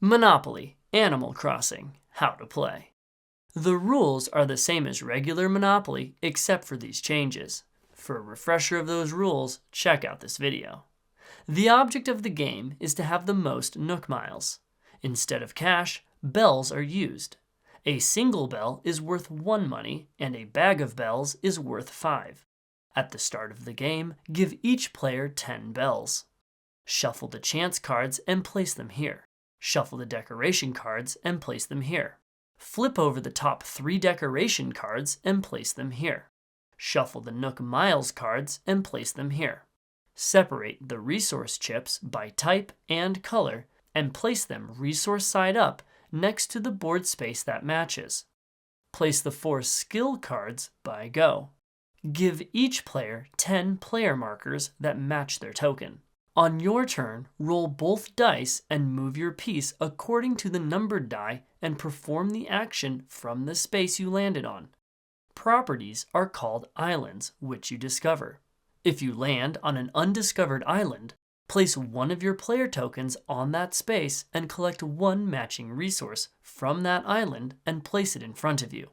Monopoly, Animal Crossing, how to play. The rules are the same as regular Monopoly except for these changes. For a refresher of those rules, check out this video. The object of the game is to have the most Nook miles. Instead of cash, bells are used. A single bell is worth 1 money and a bag of bells is worth 5. At the start of the game, give each player 10 bells. Shuffle the chance cards and place them here. Shuffle the decoration cards and place them here. Flip over the top 3 decoration cards and place them here. Shuffle the Nook Miles cards and place them here. Separate the resource chips by type and color and place them resource side up next to the board space that matches. Place the 4 skill cards by go. Give each player 10 player markers that match their token. On your turn, roll both dice and move your piece according to the numbered die and perform the action from the space you landed on. Properties are called islands, which you discover. If you land on an undiscovered island, place one of your player tokens on that space and collect 1 matching resource from that island and place it in front of you.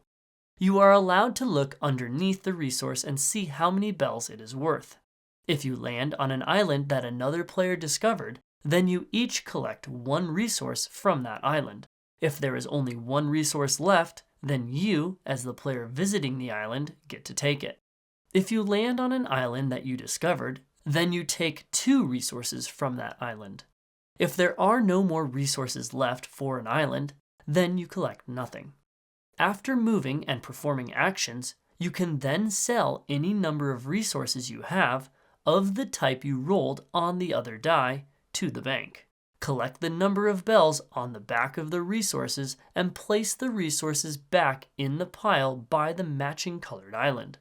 You are allowed to look underneath the resource and see how many bells it is worth. If you land on an island that another player discovered, then you each collect 1 resource from that island. If there is only 1 resource left, then you, as the player visiting the island, get to take it. If you land on an island that you discovered, then you take 2 resources from that island. If there are no more resources left for an island, then you collect nothing. After moving and performing actions, you can then sell any number of resources you have of the type you rolled on the other die to the bank. Collect the number of bells on the back of the resources and place the resources back in the pile by the matching colored island.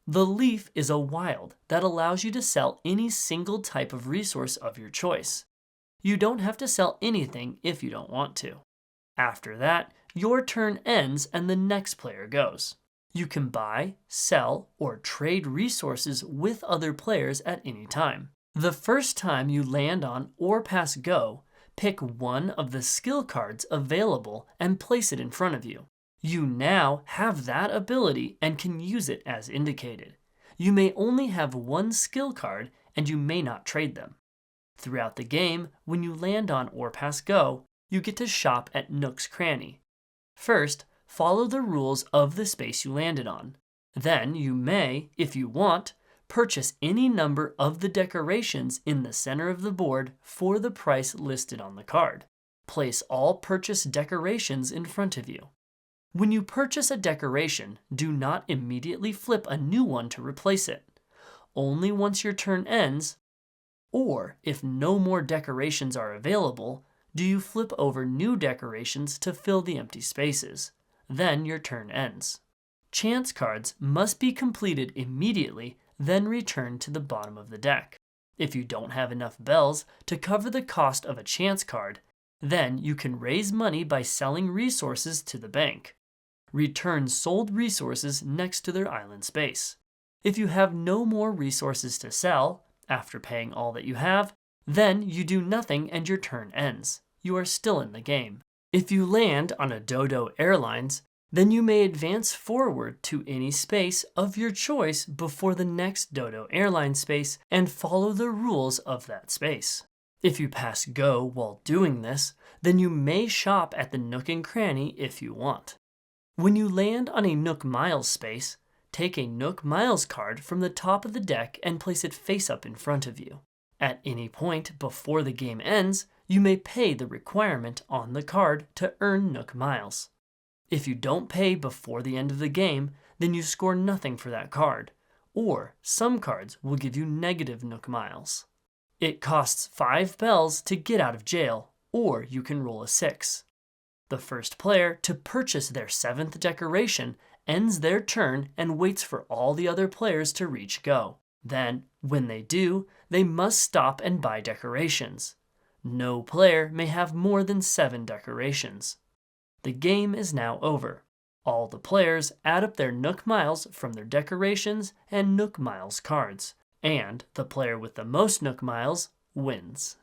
The leaf is a wild that allows you to sell any single type of resource of your choice. You don't have to sell anything if you don't want to. After that, your turn ends and the next player goes. You can buy, sell, or trade resources with other players at any time. The first time you land on or pass go, pick one of the skill cards available and place it in front of you. You now have that ability and can use it as indicated. You may only have 1 skill card and you may not trade them. Throughout the game, when you land on or pass go, you get to shop at Nook's Cranny. First, follow the rules of the space you landed on. Then you may, if you want, purchase any number of the decorations in the center of the board for the price listed on the card. Place all purchased decorations in front of you. When you purchase a decoration, do not immediately flip a new one to replace it. Only once your turn ends, or if no more decorations are available, do you flip over new decorations to fill the empty spaces. Then your turn ends. Chance cards must be completed immediately, then return to the bottom of the deck. If you don't have enough bells to cover the cost of a chance card, then you can raise money by selling resources to the bank. Return sold resources next to their island space. If you have no more resources to sell, after paying all that you have, then you do nothing and your turn ends. You are still in the game. If you land on a Dodo Airlines, then you may advance forward to any space of your choice before the next Dodo Airline space and follow the rules of that space. If you pass go while doing this, then you may shop at the Nook and Cranny if you want. When you land on a Nook Miles space, take a Nook Miles card from the top of the deck and place it face up in front of you. At any point before the game ends, you may pay the requirement on the card to earn Nook Miles. If you don't pay before the end of the game, then you score nothing for that card, or some cards will give you negative Nook Miles. It costs 5 bells to get out of jail, or you can roll a 6. The first player to purchase their 7th decoration ends their turn and waits for all the other players to reach go. Then, when they do, they must stop and buy decorations. No player may have more than 7 decorations. The game is now over. All the players add up their Nook Miles from their decorations and Nook Miles cards, and the player with the most Nook Miles wins.